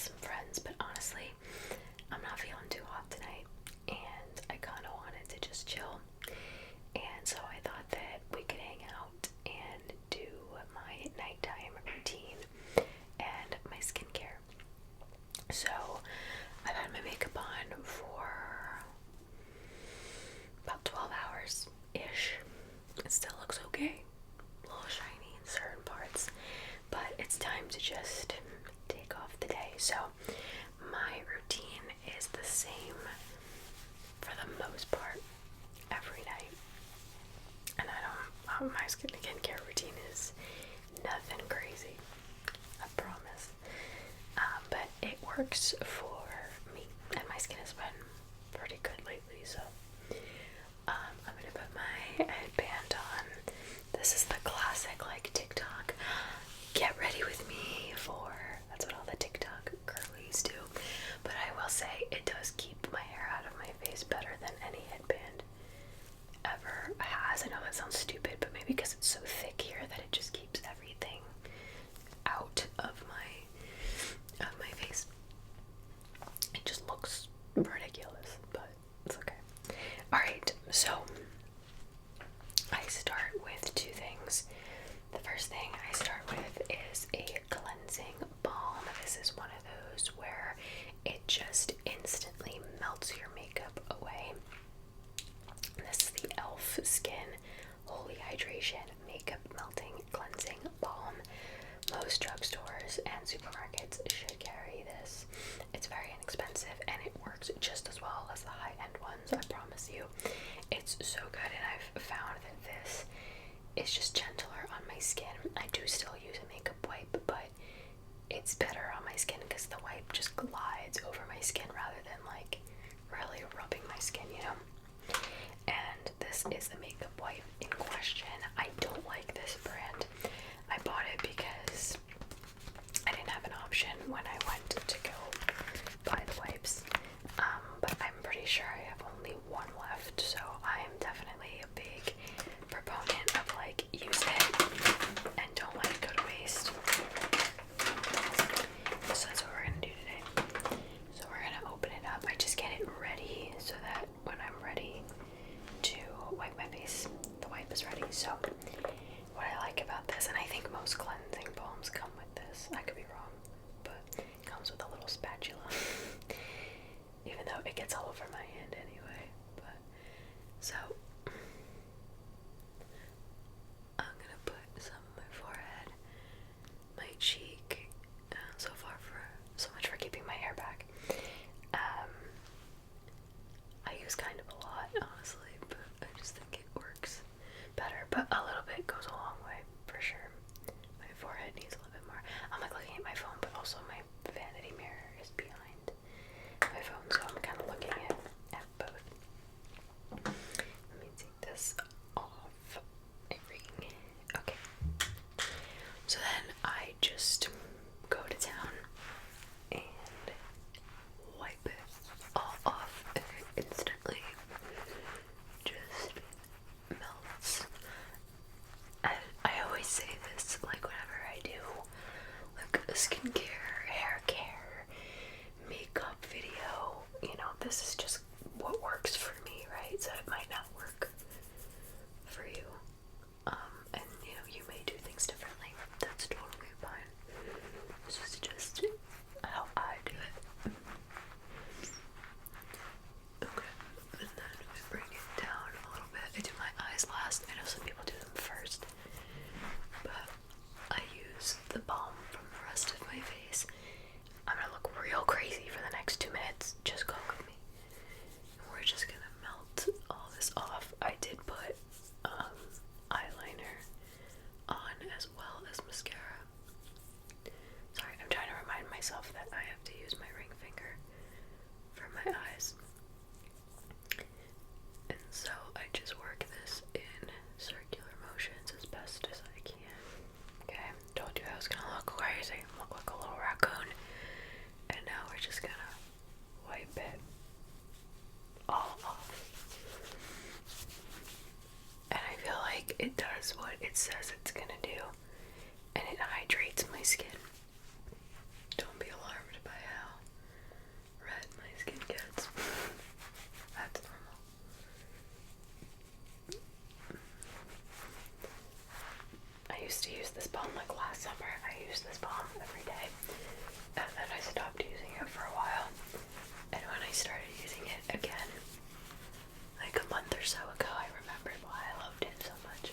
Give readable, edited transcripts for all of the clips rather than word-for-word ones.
some friends, but honestly, I'm not feeling too hot tonight, and I kind of wanted to just chill. And so I thought that we could hang out and do my nighttime routine and my skincare. So I've had my makeup on for about 12 hours ish. It still looks okay, a little shiny in certain parts, but it's time to just take off the day. So my routine is the same for the most part every night, and my skincare routine is nothing crazy, I promise, but it works for me, and my skin has been pretty good lately. So I'm gonna put my headband on. This is the classic, like, TikTok get ready with me for, that's what all the TikTok girlies do. But I will say, it does keep my hair out of my face better than any headband ever has. I know that sounds stupid, but maybe because it's so thick here that it just keeps everything out of my face. It just looks ridiculous, but it's okay. Alright, so I start with two things. The first thing I start with is a cleansing balm. This is one of those where it just instantly melts your makeup away. This is the e.l.f. Skin Holy Hydration Makeup Melting Cleansing Balm. Most drugstores and supermarkets should carry this. It's very inexpensive and it works just as well as the high-end ones, I promise you. It's so good, and I've found that this is just gentler on my skin. I do still use a makeup wipe, but it's better on my skin because the wipe just glides over my skin rather than like really rubbing my skin, you know? And this is the makeup wipe in question. I don't like this brand. I bought it because I didn't have an option when I went to go buy the wipes, but I'm pretty sure I have only one left, so I am definitely a big proponent of, like, use it and don't let it go to waste. So that's what we're gonna do today. So we're gonna open it up. I just get it ready so that when I'm ready to wipe my face, the wipe is ready. So what I like about this, and I think most cleansing balms come with this, I could be wrong, but it comes with a little spatula. Even though it gets all over my hand anyway. But so I'm gonna put some on my forehead, my cheek. So much for keeping my hair back. I use kind of a lot, honestly, but I just think it works better. But a little bit goes a long way, for sure. My forehead needs a little bit more. I'm like looking at my phone, but also my vanity mirror is behind my phone, so I'm kind of looking at both. Let me take this off my ring. Okay. So then I just go to town and wipe it all off instantly. Just melts. And I always say this, like, whenever I do like a skincare, hair care, makeup video, you know, this is just what works for me, right? So it might not work for you. And you know, you may do things differently. That's totally fine. This is just how I do it. Okay, and then we bring it down a little bit. I do my eyes last. I know some people do them first, but I use the balm from the rest of my face. I'm gonna look real crazy for the next 2 minutes. Just go with me. We're just gonna melt all this off. I did put eyeliner on as well as mascara. Sorry, I'm trying to remind myself that I have to use my ring finger for my eyes. And so I just work this in circular motions as best as I can. Okay, told you I was gonna look crazy, look like a little raccoon. And now we're just gonna wipe it all off. And I feel like it does what it says it's gonna do, and it hydrates my skin. Don't be alarmed by how like last summer, I used this balm every day, and then I stopped using it for a while. And when I started using it again, like a month or so ago, I remembered why I loved it so much.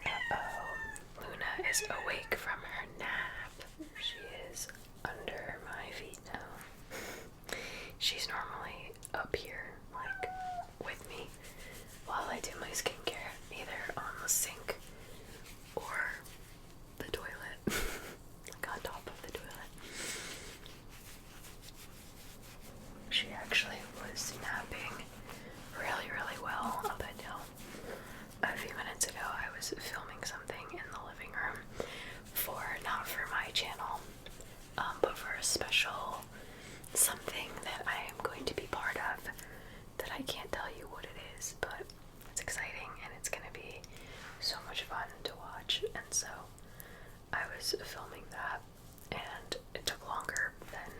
Uh-oh, Luna is awake from her nap. She is under my feet now. She's normally up here, like, with me while I do my skincare, either on the sink or the toilet, like on top of the toilet. She actually was napping really, really well up until a few minutes ago. I was filming something in the living room not for my channel, but for a special something that I am going to be part of that I can't tell you what it is, but it's exciting and it's going to be so much fun to watch. And so I was filming that, and it took longer than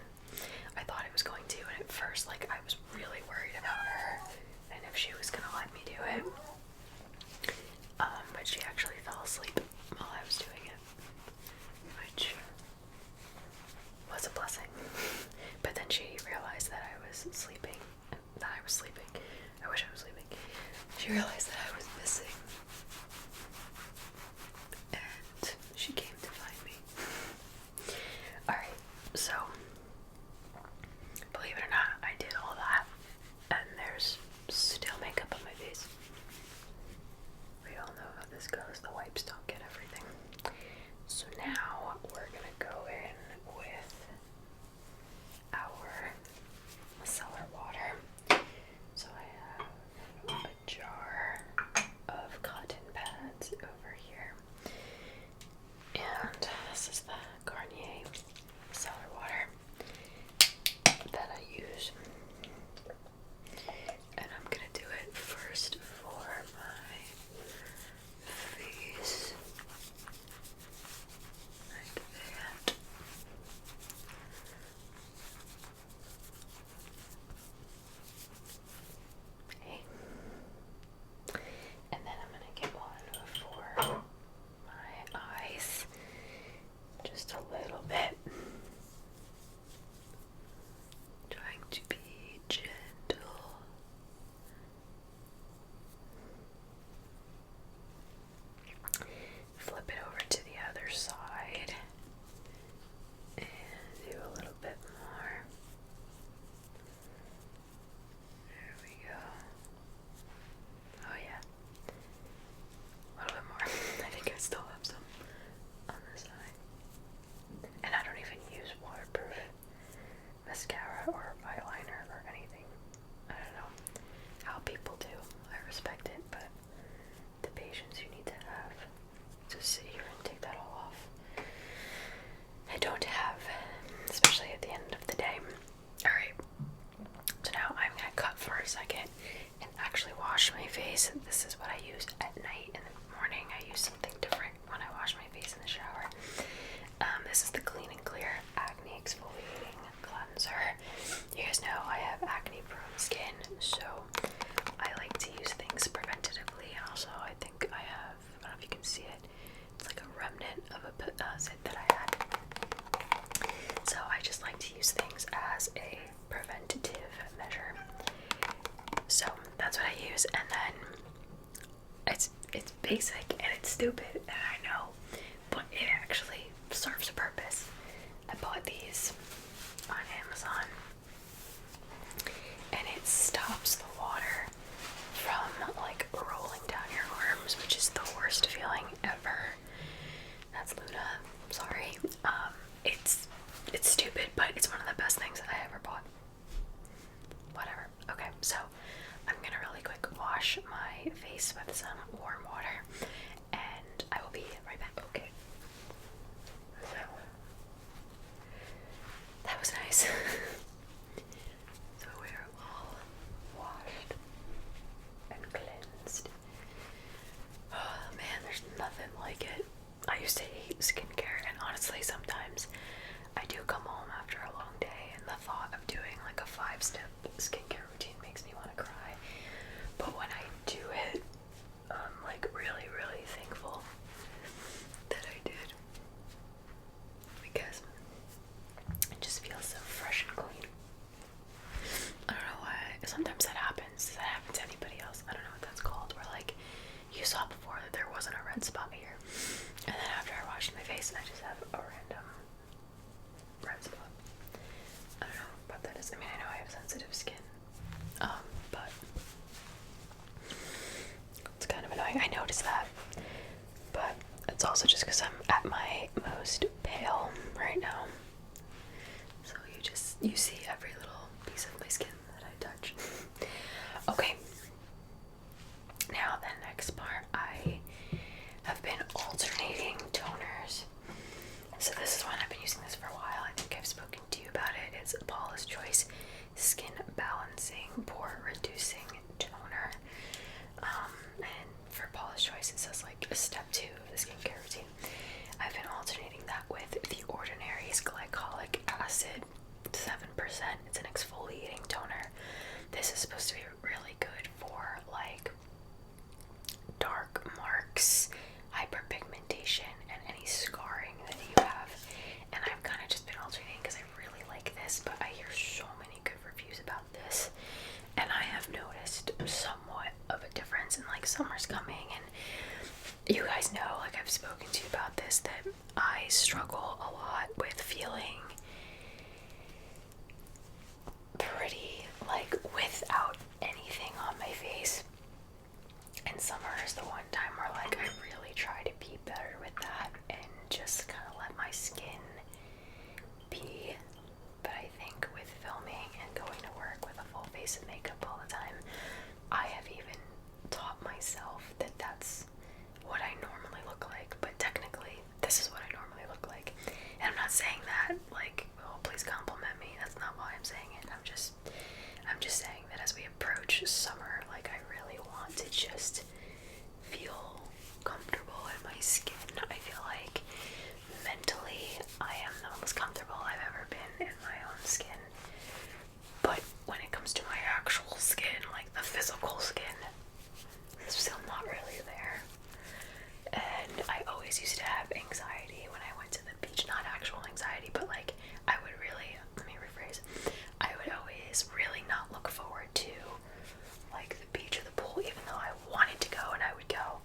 I thought it was going to. And at first, like, I was really worried about her and if she was gonna let me do it. But she actually fell asleep while I was doing it, which was a blessing. But then she realized that I was sleeping. I wish I was sleeping. She realized that I was missing, and she came to find me. Alright, so believe it or not, I did all that, and there's still makeup on my face. We all know how this goes. The wipes don't get everything. So now we're gonna go in with our micellar water. So I have a jar of cotton pads over here, and this is the Garnier micellar water that I use. And I'm gonna do it first for my face, like that. Okay. And then I'm gonna get one for my eyes, just a little bit. Trying to be gentle. Flip it over to the other side and do a little bit more. There we go. Oh yeah. A little bit more. I think I still have some on the side. And I don't even use waterproof mascara or eyeliner or anything. I don't know how people do. I respect it, but the patience you need to have to sit here and take that all off, I don't have, especially at the end of the day. Alright, so now I'm gonna cut for a second and actually wash my face. This is what I use at night. In the morning I use something different when I wash my face in the shower. This is the Clean and Clear Acne Exfoliating Cleanser. You guys know I have acne prone skin, so I like to use things preventatively. Also, I think I have, I don't know if you can see it, it's like a remnant of a zit that I had. So I just like to use things as a preventative measure. So that's what I use, and then it's basic and it's stupid, and I know, but it actually serves a purpose. I bought these on Amazon, and it stops the water from like rolling down your arms, which is the worst feeling ever. That's Luna. Sorry. It's stupid, but it's one of the best things I ever bought. Whatever. Okay, so I'm gonna really quick wash my face with some warm water, and I will be right back. Okay. So that was nice. So we're all washed and cleansed. Oh man, there's nothing like it. I used to hate skincare, and honestly, sometimes I do come home after a long day, and the thought of doing like a 5-step skincare routine makes me want to cry. But when I do it, I'm like really, really thankful. random red spot. I don't know what that is. I mean, I know I have sensitive skin, but it's kind of annoying. I noticed that, but it's also just because I'm at my most pale right now. So you see every little piece of my skin that I touch. Okay. Now the next part, I have been alternating toners. So this is one, I've been using this for a while. I think I've spoken to you about it. It's Paula's Choice Skin Balancing Pore Reducing Toner. And for Paula's Choice, it says like step 2 of the skincare routine. I've been alternating that with the 𝓢𝓸𝓬𝓬𝓲𝓪 glycolic acid 7%. It's an exfoliating toner. This is supposed to be really good for like dark marks, hyperpigmentation, and any scarring that you have. And I've kind of just been alternating because I really like this, but I hear so many good reviews about this, and I have noticed somewhat of a difference. And like summer's coming, and you guys know, like I've spoken to you about this, that I struggle a lot with feeling pretty like without anything on my face. And summer is the one time where like I really try to be better with that and just kind of let my skin be. But I think with filming and going to work with a full face of makeup all the time, I have even taught myself that that's what I normally look like. But technically, this is what I normally look like. And I'm not saying that like, oh, please compliment me. That's not why I'm saying it. I'm just saying that as we approach summer, like I really want to just feel comfortable in my skin. I feel like mentally I am the most comfortable I've ever been in my own skin. But when it comes to my actual skin, like the physical skin, it's still not really there. And I always used to have anxiety when I went to the beach. Not actual anxiety, but like I would really, let me rephrase, I would always really not look forward to like the beach or the pool, even though I wanted to go and I would go.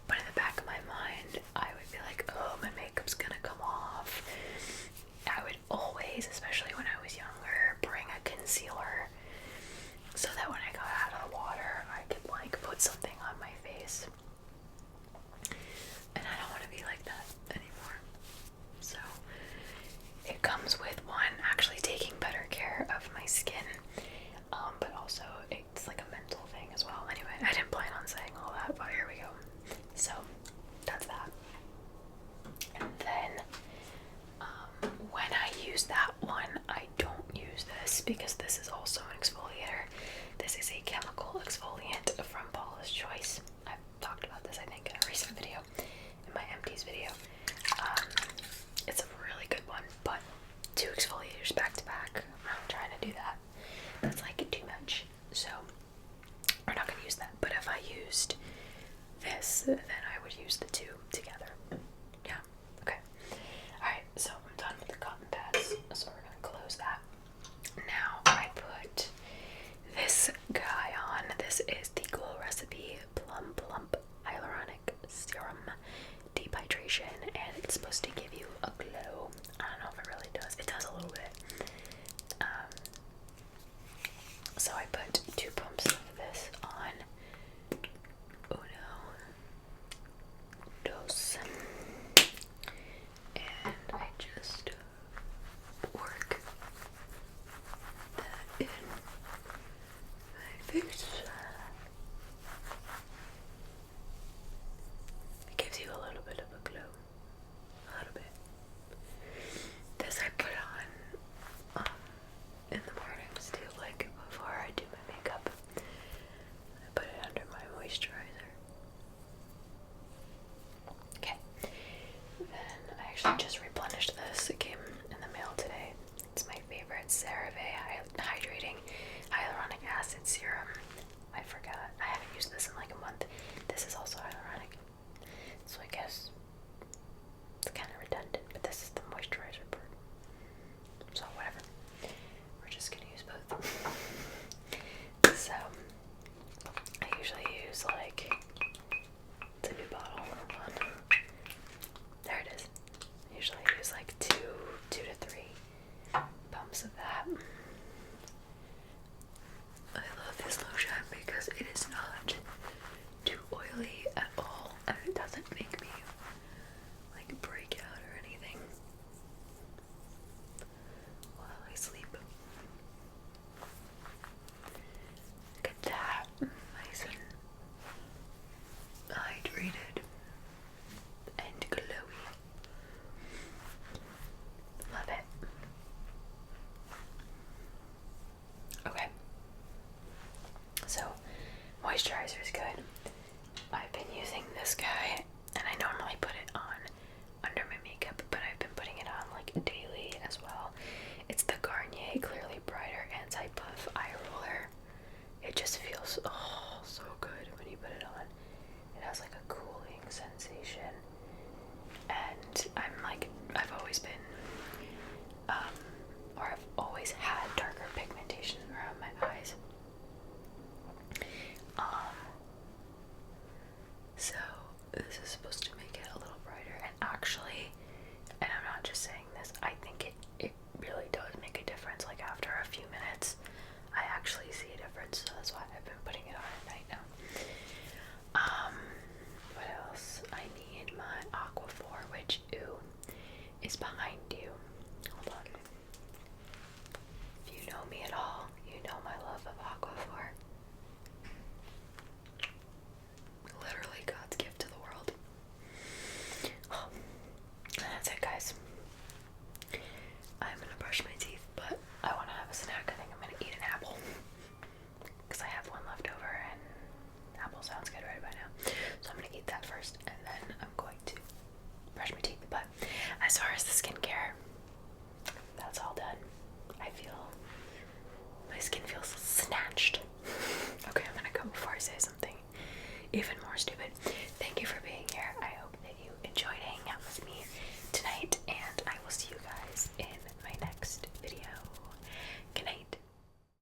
But in the back of my mind, I would be like, oh, my makeup's gonna come off. I would always, especially when I was younger, bring a concealer so that when I got out of the water, I could like put something on my face. And I don't want to be like that anymore. So it comes with one, actually taking better care of my skin, but also it's like a mental thing as well. Anyway, I didn't plan on saying all that, but here we go. So that's that. And then when I use that one, I don't use this because this is also an exfoliator. This is a chemical exfoliant from Paula's Choice. I've talked about this, I think, in a recent video, in my empties video. It's a really good one, but 2 exfoliators back to back, I'm not trying to do that. That's like too much. So we're not going to use that. But if I used this, then I would use the 2 together. Yeah. Okay. Alright, so I'm done with the cotton pads. So we're going to close that. Now I put apple sounds good right about now. So I'm gonna eat that first, and then I'm going to brush my teeth. But as far as the skincare